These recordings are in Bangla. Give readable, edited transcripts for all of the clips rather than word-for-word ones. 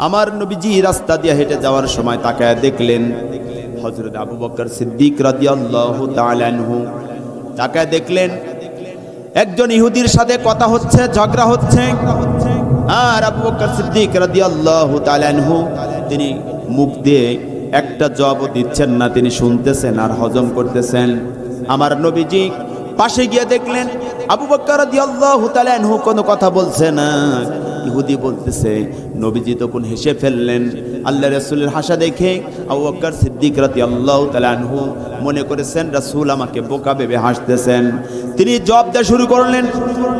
আমার নবীজি রাস্তা দিয়ে হেঁটে যাওয়ার সময় তাকায় দেখলেন হযরত আবু বকর সিদ্দিক রাদিয়াল্লাহু তাআলা আনহু। তাকায় দেখলেন একজন ইহুদির সাথে কথা হচ্ছে, ঝগড়া হচ্ছে, আর আবু বকর সিদ্দিক রাদিয়াল্লাহু তাআলা আনহু তিনি মুখ দিয়ে একটা জবাব দিচ্ছেন না, তিনি শুনতেছেন আর হজম করতেছেন। আমার নবীজি পাশে গিয়ে দেখলেন আবু বকর রাদিয়াল্লাহু তাআলা আনহু কোনো কথা বলছে না, ইহুদি বলতেছে। নবীজি তখন হেসে ফেললেন। আল্লাহ রাসূলের হাসা দেখে আবু বকর সিদ্দিক রাদিয়াল্লাহু তাআলা আনহু মনে করেছেন রাসূল আমাকে বোকা ভেবে হাসতেছেন। তিনি জবাব দেওয়া শুরু করলেন,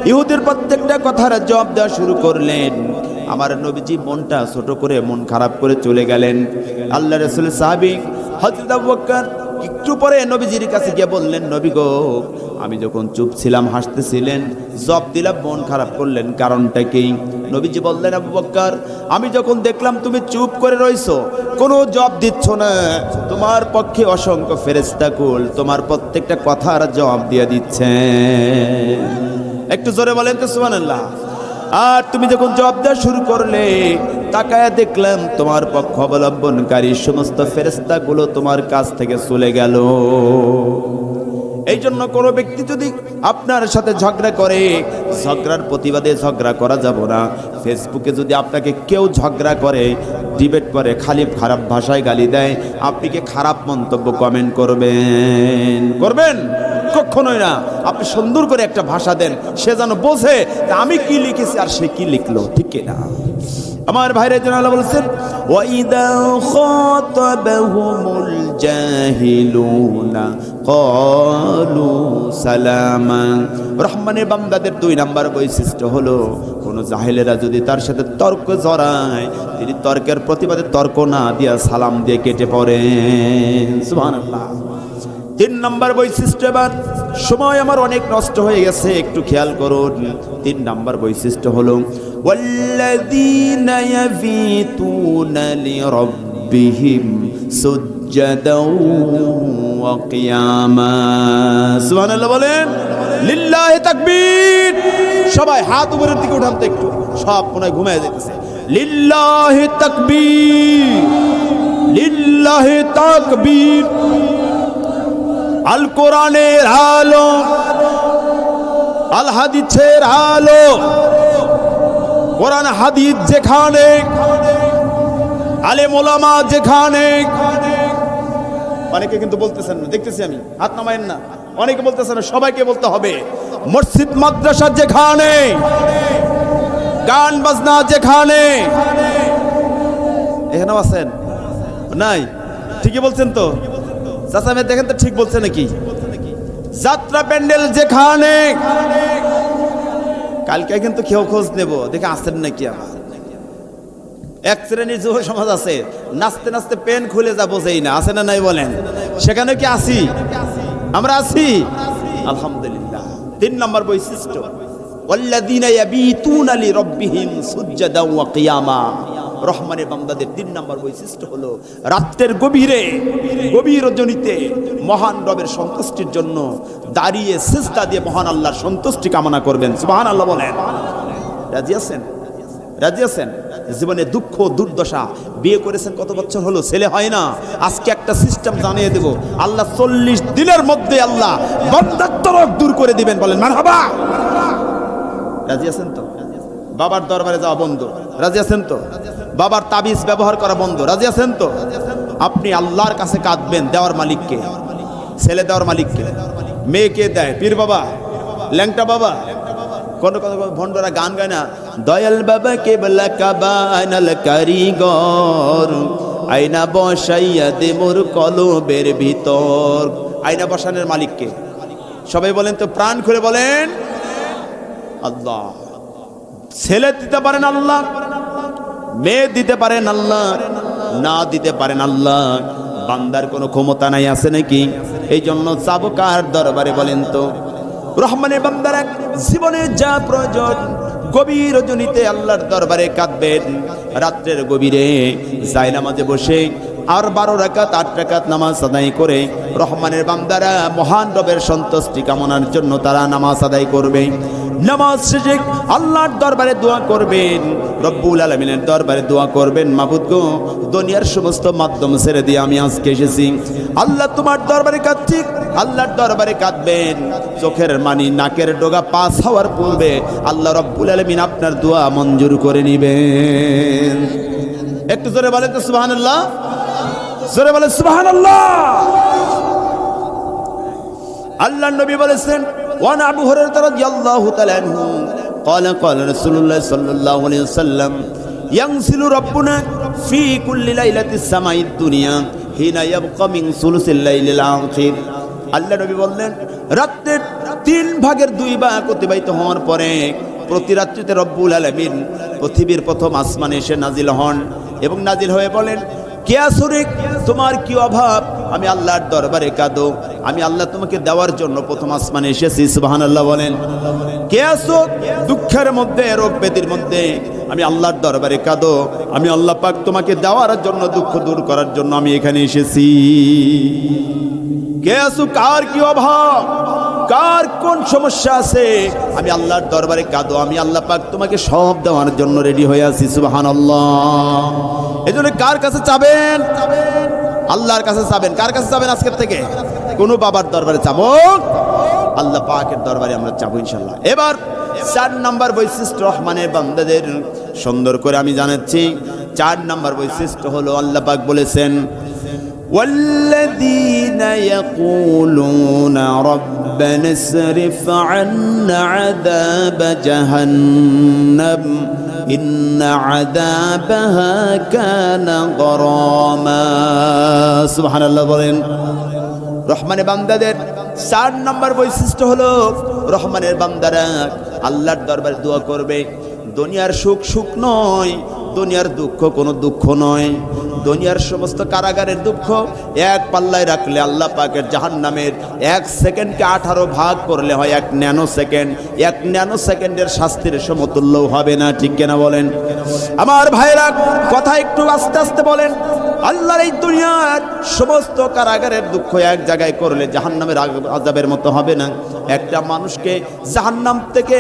ইহুদির প্রত্যেকটা কথার জবাব দেওয়া শুরু করলেন। আমার নবীজি মনটা ছোট করে, মন খারাপ করে চলে গেলেন। আল্লাহ রাসূলের সাহাবী হযরত আবু বকর একটু পরে নবীজির কাছে গিয়ে বললেন, নবী গো, আমি যখন চুপ ছিলাম হাসতেছিলেন, জবাব দিলাম, মন খারাপ করলেন, কারণটা কি? নবীজি বললেন, আবু বকর, আমি যখন দেখলাম তুমি চুপ করে রইছো, কোনো জবাব দিচ্ছ না, তোমার পক্ষে অসংখ্য ফেরেশতাকুল তোমার প্রত্যেকটা কথার জবাব দিয়ে দিচ্ছে। একটু জোরে বলেন তো সুবহানাল্লাহ। আর তুমি যখন জবাব দেওয়া শুরু করলে, তাকায় দেখলাম তোমার পক্ষ অবলম্বনকারী সমস্ত ফেরেশতাগুলো তোমার কাছ থেকে চলে গেল। এই জন্য কোনো ব্যক্তি যদি আপনার সাথে ঝগড়া করে, ঝগড়ার প্রতিবাদে ঝগড়া করা যাব না। ফেসবুকে যদি আপনাকে কেউ ঝগড়া করে, ডিবেট করে, খালি খারাপ ভাষায় গালি দেয়, আপনি কি খারাপ মন্তব্য কমেন্ট করবেন? কখনোই না। আপনি সুন্দর করে একটা ভাষা দেন, সে যেন বোঝে আমি কি লিখেছি আর সে কি লিখলো, ঠিক না? আমার ভাইরা যেন আল্লাহ বলছেন, ওয়াইদা খাতাবাহুমুল জাহিলুনা ক্বালু সালামা। রহমানের বান্দাদের 2 নাম্বার বৈশিষ্ট্য হলো, কোন জাহেলেরা যদি তার সাথে তর্ক জড়ায়, তিনি তর্কের প্রতিবাদে তর্ক না দিয়া সালাম দিয়ে কেটে পড়েন। সুবহানাল্লাহ। 3 নাম্বার বৈশিষ্ট্য, এবার সময় আমার অনেক নষ্ট হয়ে গেছে, একটু খেয়াল করুন। 3 নাম্বার বৈশিষ্ট্য হলো, ওয়াল্লাযীনা ইয়াবিতুনা লিরাব্বিহিম সুজদাও ওয়া কিয়ামা। সুবহানাল্লাহ বলেন, লিল্লাহি তাকবীর। সবাই হাত উপরের দিকে উঠান তো একটু, সব মনে ঘুমিয়ে যেতেছে। লিল্লাহি তাকবীর, লিল্লাহি তাকবীর। আল কোরআনের আলো, আল হাদিসের আলো, কোরআন হাদিস যেখানে, আলেম ওলামা যেখানে। অনেকে কিন্তু বলতেছেন না, দেখতেছি আমি, হাত নামায়েন না। অনেকে বলতেছেন না, সবাইকে বলতে হবে। মসজিদ মাদ্রাসা যেখানে, গান বাজনা যেখানে, এখানেও আছেন নাই? ঠিকই বলছেন তো? চাচা মেয়ে দেখেন তো ঠিক বলছে নাকি? যাত্রা প্যান্ডেল যেখানে, কালকে কিন্তু কেউ খোঁজ নেব, দেখে আসেন নাকি। আমার এক শ্রেণীর যুব সমাজ আছে, নাচতে নাচতে পেন খুলে যাবো যেই না, আছে না নাই বলেন? সেখানে কি আসি? আমরা আছি আলহামদুলিল্লাহ। 3 নম্বর বৈশিষ্ট্য, ওয়াল্লাযীনা ইয়াবিতুনা লিরাব্বিহিম সুজদাও ওয়া কিয়ামা। রহমানের বান্দাদের 3 নম্বর বৈশিষ্ট্য হলো, রাতের গভীর রজনীতে মহান রবের সন্তুষ্টির জন্য দাঁড়িয়ে সিজদা দিয়ে মহান আল্লাহর সন্তুষ্টি কামনা করবেন। সুবহানাল্লাহ বলেন। রাজি আছেন? রাজি আছেন? জীবনে দুঃখ দুর্দশা, বিয়ে করেছেন কত বছর হলো, ছেলে হয় না, আজকে একটা সিস্টেম জানিয়ে দেব, আল্লাহ 40 দিনের মধ্যে আল্লাহ বান্দার তরফ দূর করে দিবেন। বলেন মারহাবা। রাজি আছেন তো? বাবার দরবারে যাওয়া বন্ধ, রাজি আছেন তো? বাবার তাবিজ ব্যবহার করা বন্ধ, রাজি আছেন তো? আপনি আল্লাহর কাছে কাঁদবেন, দেওয়ার মালিককে। ছেলে দেওয়ার মালিককে। মেয়েকে দেয় পীর বাবা, ল্যাংটা বাবা। কোন ভণ্ডরা গান গায় না, দয়াল বাবা কেবলা কাবানাল কারিগর, আয়না বসাইয়া দে মোর কলবের ভিতর। আয়না বসানোর মালিককে। সবাই বলেন তো, প্রাণ খুলে বলেন আল্লাহ। ছেলে দিতে পারেন আল্লাহ, মেয়ে দিতে পারেন আল্লাহ, না দিতে পারেন আল্লাহ। বান্দার কোনো ক্ষমতা নাই, আছে নাকি? এই জন্য যাবো কার দরবারে বলেন তো? রহমানের বান্দারা জীবনে যা প্রয়োজন, গভীর রজনীতে আল্লাহর দরবারে কাঁদবেন। রাত্রের গভীরে জায়নামাজে বসে আর 12 রাকাত 8 রাকাত নামাজ আদায় করে রহমানের বান্দারা মহান রবের সন্তুষ্টি কামনার জন্য তারা নামাজ আদায় করবে। নামাজ শেষে আল্লাহর দরবারে দোয়া করবেন, রব্বুল আলামিনের দরবারে দোয়া করবেন, মাবুদ গো দুনিয়ার সমস্ত মাধ্যম ছেড়ে দিয়ে আমি আজকে এসেছি, আল্লাহ তোমার দরবারে কাঁদছি। আল্লাহর দরবারে কাঁদবেন, চোখের মানি নাকের ডগা পাস হওয়ার পূর্বে আল্লাহ রব্বুল আলামিন আপনার দোয়া মঞ্জুর করে নেবেন। একটু জোরে বলেন তো সুবহানাল্লাহ, জোরে বলেন সুবহানাল্লাহ। আল্লাহর নবী বলেছেন, ওয়ান আবু হুরায়রা রাদিয়াল্লাহু তাআলা আনহু قال قال رسول الله صلى الله عليه وسلم ينزل ربنا في كل ليلة السماء الدنيا حين يبقى من ثلث الليل الآخر। আল্লাহ নবী বললেন, রাতের 3 ভাগের 2 ভাগ অতিবাহিত হওয়ার পরে প্রতি রাত্রিতে রব্বুল আলামিন পৃথিবীর প্রথম আসমানে এসে নাজিল হন এবং নাজিল হয়ে বলেন, কে আসরিক, তোমার কি অভাব, আমি আল্লাহর দরবারে কাঁদো, আমি আল্লাহ তোমাকে দেওয়ার জন্য প্রথম আসমানে এসেছি। সুবহানাল্লাহ বলেন। কে আসো দুঃখের মধ্যে, রোগ ব্যাধির মধ্যে, আমি আল্লাহর দরবারে কাঁদো, আমি আল্লাহ পাক তোমাকে দেওয়ার জন্য, দুঃখ দূর করার জন্য আমি এখানে এসেছি। কে আসো, কার কি অভাব, কার কোন সমস্যা আছে, আমি আল্লাহর দরবারে কাঁদো, আমি আল্লাহ পাক তোমাকে সব দেওয়ার জন্য রেডি হয়ে আছি। সুবহানাল্লাহ। এজন্য কার কাছে চাবেন? আল্লাহর কাছে চাবেন। কার কাছে চাবেন আজকের থেকে? কোন বাবার দরবারে চাবো, আল্লাহ পাকের দরবারে আমরা চাবো ইনশাআল্লাহ। এবার 4 নাম্বার বৈশিষ্ট্য রহমানের বান্দাদের সুন্দর করে আমি জানাচ্ছি। 4 নাম্বার বৈশিষ্ট্য হলো, আল্লাহ পাক বলেছেন, والذين يقولون ربنا اصرف عنا عذاب جهنم إن عذابها كان غراما। سبحان الله বলেন। রহমানের বান্দাদের 4 নাম্বার বৈশিষ্ট্য হলো, রহমানের বান্দারা আল্লাহর দরবারে দোয়া করবে। দুনিয়ার সুখ সুখ নয়, দুনিয়ার দুঃখ কোনো দুঃখ নয়, দুনিয়ার সমস্ত কারাগারের দুঃখ এক পাল্লায় রাখলে আল্লাহ পাকের জাহান্নামের 1 সেকেন্ডকে 18 ভাগ করলে হয় 1 ন্যানো সেকেন্ড। 1 ন্যানো সেকেন্ডের শাস্তির সমতুল্য হবে না, ঠিক কিনা বলেন? আমার ভাইরা কথা একটু আস্তে আস্তে বলেন। আল্লাহর এই দুনিয়ার সমস্ত কারাগারের দুঃখ এক জায়গায় করলে জাহান্নামের আযাবের মতো হবে না। একটা মানুষকে জাহান্নাম থেকে,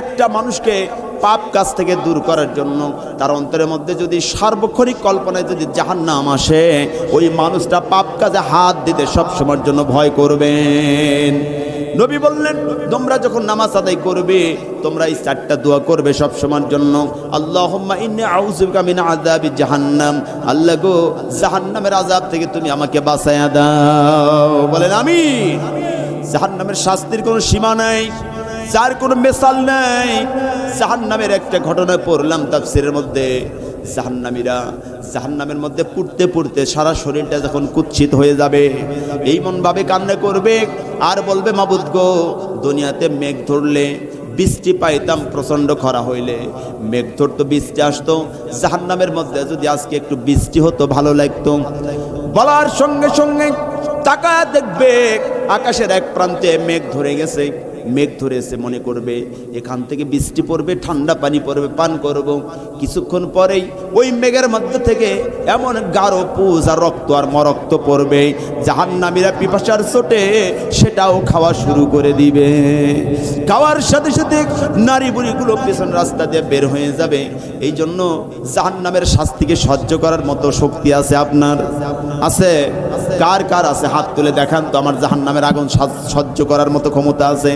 একটা মানুষকে পাপ কাজ থেকে দূর করার জন্য তার অন্তরের মধ্যে যদি সার্বক্ষণিক কল্পনায় যদি জাহান্নাম আসে, ওই মানুষটা পাপ কাজে হাত দিতে সব সময়ের জন্য ভয় করবেন। নবী বললেন, তোমরা যখন নামাজ আদায় করবে তোমরা এই 4টা দোয়া করবে সব সময়ের জন্য। আল্লাহুম্মা ইন্নী আউযু বিকা মিন আযাবি জাহান্নাম, আল্লাহ গো জাহান্নামের আযাব থেকে তুমি আমাকে বাঁচায়া দাও। বলেন আমিন। জাহান্নামের শাস্তির কোনো সীমা নাই, যার কোনো মেসাল নাই। জাহান্নামের একটা ঘটনা পড়লাম তাফসীরের মধ্যে, জাহান্নামীরা জাহান্নামের মধ্যে পুড়তে পুড়তে সারা শরীরটা যখন কুৎসিত হয়ে যাবে, এইমন ভাবে কান্না করবে আর বলবে, মাবুদ গো দুনিয়াতে মেঘ ধরলে বৃষ্টি পাইতাম, প্রচন্ড খরা হইলে মেঘ ধরতো, বৃষ্টি আসতো, জাহান্নামের মধ্যে যদি আজকে একটু বৃষ্টি হতো ভালো লাগতো। বলার সঙ্গে সঙ্গে তাকায় দেখবে আকাশের এক প্রান্তে মেঘ ধরে গেছে। মেঘ ধরেছে, মনে করবে এখান থেকে বৃষ্টি পড়বে, ঠান্ডা পানি পড়বে, পান করব। কিছুক্ষণ পরেই ওই মেঘের মধ্যে থেকে এমন গাঢ় পুজ আর রক্ত আর মরক্ত পড়বে, জাহান্নামীরা পিপাসার চোটে সেটাও খাওয়া শুরু করে দিবে। খাওয়ার সাথে সাথে নারী বুড়িগুলো পেছন রাস্তা দিয়ে বের হয়ে যাবে। এই জন্য জাহান্নামের শাস্তিকে সহ্য করার মতো শক্তি আছে আপনার? আছে? কার কার আছে? হাত তুলে দেখান তো, আমার জাহান্নামের আগুন সহ্য করার মতো ক্ষমতা আছে।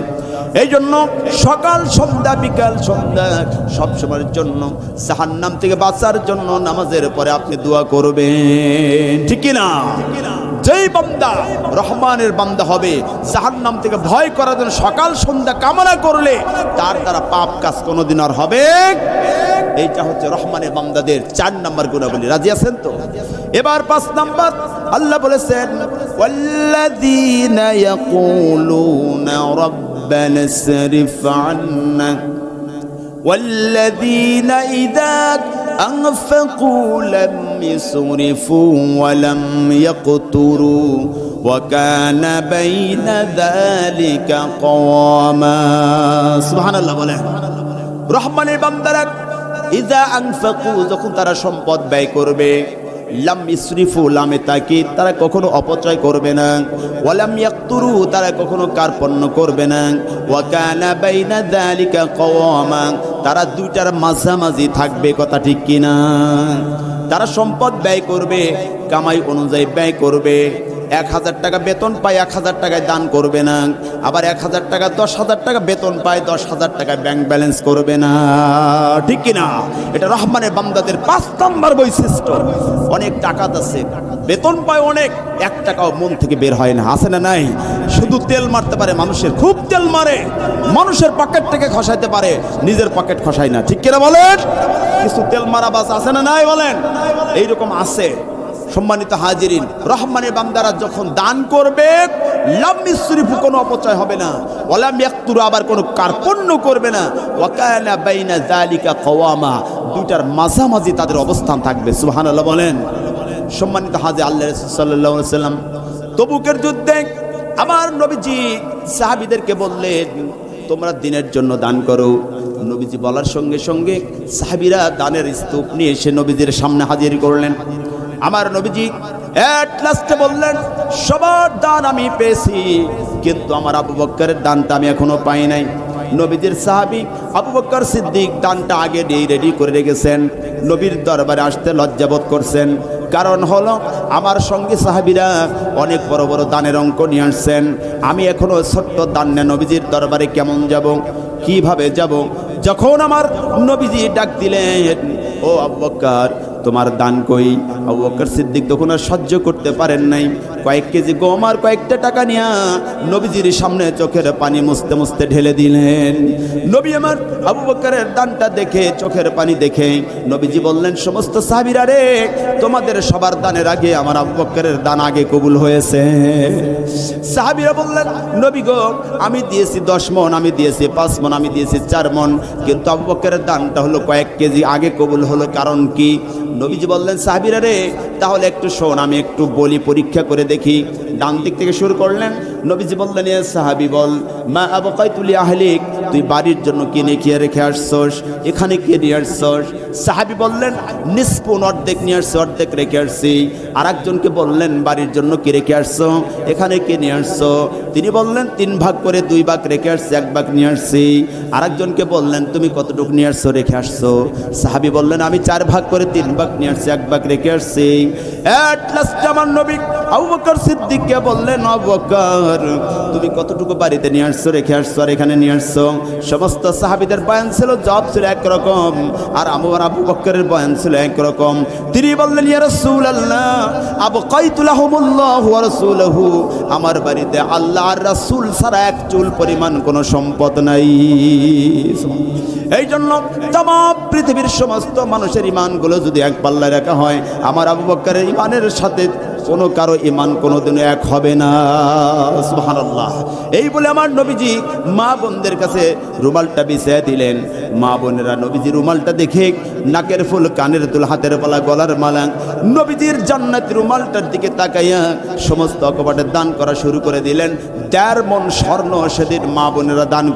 এই জন্য সকাল সন্ধ্যা বিকাল সন্ধ্যা সব সময়ের জন্য জাহান্নাম থেকে বাঁচার জন্য নামাজের পরে আপনি দোয়া করবেন, ঠিক কি না? যেই বান্দা রহমানের বান্দা হবে, জাহান্নাম থেকে ভয় করার জন্য সকাল সন্ধ্যা কামনা করলে তার দ্বারা পাপ কাজ কোনোদিন আর হবে। এইটা হচ্ছে রহমানের বান্দাদের 4 নাম্বার গুণাবলী। রাজি আছেন তো? এবার 5 নাম্বার আল্লাহ বলেছেন, ওয়াল্লাযীনা ইয়াকুলুনা রাব্বানা ইসরিফ আন্না ওয়াল্লাযীনা ইযা আনফাকু লাম ইসরিফু ওয়া লাম ইয়াকতুরু ওয়া কানা বাইনা যালিকা কাওয়ামা। সুবহানাল্লাহ বলেন। রহমানের বান্দারা ইযা আনফাকু, যখন তারা সম্পদ ব্যয় করবে, লাম ইসরিফু, লামে তাকিদ, তারা কখনো অপচয় করবে না। ওয়ালাম ইয়াকতুরু, তারা কখনো কার্পণ্য করবে না। ওয়া কানা বাইনা যালিকা কাওয়ামা, তারা দুইটার মাঝামাঝি থাকবে, কথা ঠিক কিনা? তারা সম্পদ ব্যয় করবে, কামাই অনুযায়ী ব্যয় করবে। 1000 টাকা বেতন পায়, 1000 টাকায় দান করবে না। আবার 1000 টাকা 10,000 টাকা বেতন পায়, 10,000 টাকা ব্যাংক ব্যালেন্স করবে না, ঠিক কিনা? এটা রহমানের বান্দাদের 5 নম্বর বৈশিষ্ট্য। অনেক টাকা আছে, বেতন পায় অনেক, 1 টাকাও মন থেকে বের হয় না, আছে না নাই? শুধু তেল মারতে পারে মানুষের, খুব তেল মারে, মানুষের পকেট থেকে খসাইতে পারে, নিজের পকেট খসায় না, ঠিক কিনা বলেন? কিছু তেল মারা বাস আছে না নাই বলেন? এইরকম আছে। সম্মানিত হাজিরিন, রহমানের বান্দারা যখন দান করবে, লাম ইসরিফু, কোনো অপচয় হবে না। ওয়ালাম ইয়াকতুরু, আবার কোনো কার্পণ্য করবে না। ওয়া কানা বাইনা যালিকা কাওয়ামা, দুইটার মাঝামাঝি তাদের অবস্থান থাকবে। সুবহানাল্লাহ বলেন। সম্মানিত হাজির, আল্লাহ রাসূল সাল্লাল্লাহু আলাইহি ওয়াসাল্লাম তবুকের যুদ্ধে আমার নবীজি সাহাবীদেরকে বললেন, তোমরা দিনের জন্য দান করো। নবীজি বলার সঙ্গে সঙ্গে সাহাবীরা দানের স্তূপ নিয়ে এসে নবীজির সামনে হাজির করলেন। আমার নবীজি এট লাস্টে বললেন, সবার দান আমি পেয়েছি, কিন্তু আমার আবু বকরের দানটা আমি এখনো পাই নাই। নবীজির সাহাবী আবু বকর সিদ্দিক দানটা আগে দিয়ে রেডি করে রেখেছেন, নবীর দরবারে আসতে লজ্জাবোধ করছেন। কারণ হলো আমার সঙ্গে সাহাবীরা অনেক বড় বড় দানের অঙ্ক নিয়ে আসছেন, আমি এখনো ছোট্ট দান নিয়ে নবীজির দরবারে কেমন যাব, কিভাবে যাব? যখন আমার নবীজি ডাক দিলেন, ও আবু বকর, তোমার দান কই? আবু বকর সিদ্দিক তখন আর সহ্য করতে পারেন নাই, কয়েক কেজি গম আর কয়েকটা টাকা নিয়ে নবীজির সামনে চোখের পানি মুছতে মুছতে ঢেলে দিলেন। নবী আমার আবু বকরের দানটা দেখে, চোখের পানি দেখে নবীজি বললেন, সমস্ত সাহাবীরা রে, তোমাদের সবার দানের আগে আমার আবু বকরের দান আগে কবুল হয়েছে। সাহাবীরা বললেন, নবী গো, আমি দিয়েছি 10 মণ, আমি দিয়েছি 5 মণ, আমি দিয়েছি 4 মণ, কিন্তু আবু বকরের দানটা হলো কয়েক কেজি আগে কবুল হলো, কারণ কি? নবীজি বললেন, সাহাবীরা রে, তাহলে একটু শোন, আমি একটু বলি, পরীক্ষা করে দেখি। ডান দিক থেকে শুরু করলেন। নবীজি বললেন, এ সাহাবী বল, মা আবকাইতু লি আহলিক, তুই বাড়ির জন্য কিনে কি রেখে আসছস, এখানে কি নিয়ে আসছস? সাহাবী বললেন, নিসফুন, অর্ধেক নিয়ে আসছি, অর্ধেক রেখে আসছি। আরেকজনকে বললেন, বাড়ির জন্য কি রেখে আসছো, এখানে কি নিয়ে আসছো? তিনি বললেন, 3 ভাগ করে 2 ভাগ রেখে আসছি, 1 ভাগ নিয়ে আসছি। আরেকজনকে বললেন, তুমি কতটুকু নিয়ে আসছো, রেখে আসছো? সাহাবী বললেন, আমি 4 ভাগ করে 3 ভাগ নিয়ে আসছি, 1 ভাগ রেখে আসছি। এট লাস্ট আমার নবী আবু বকর সিদ্দিককে বললেন, আবু বকর, তুমি কতটুকু বাড়িতে নিয়ে আসছো, রেখে আসছো, আর এখানে নিয়ে আসছো? সমস্ত সাহাবীদের বয়ান ছিল, জবাব ছিল একরকম, আর আবু বকরের বয়ান ছিল একরকম। তিনি বললেন, ইয়া রাসূলুল্লাহ, আবকাইতু লাহুমুল্লাহু ওয়া রাসূলুহু, আমার বাড়িতে আল্লাহ আর রাসূল ছাড়া 1 চুল পরিমাণ কোনো সম্পদ নাই। এই জন্য तमाम পৃথিবীর সমস্ত মানুষের ঈমানগুলো যদি এক পাল্লায় রাখা হয়, আমার আবু বকরের ঈমানের সাথে কোনো কারো ঈমান কোনোদিনও এক হবে না। সুবহানাল্লাহ। এই বলে আমার নবীজি মা বোনদের কাছে রুমালটা বিছিয়ে দিলেন। মা বোনেরা নবীজি রুমালটা দেখে নাকের ফুল, কানের দুল, হাতের পালা, গলার মালা, নবীজির জান্নাতি রুমালটার দিকে তাকাইয়া সমস্ত অকপটে দান করা শুরু করে দিলেন। 1.5 মণ স্বর্ণ সেদিন মা বোনেরা দান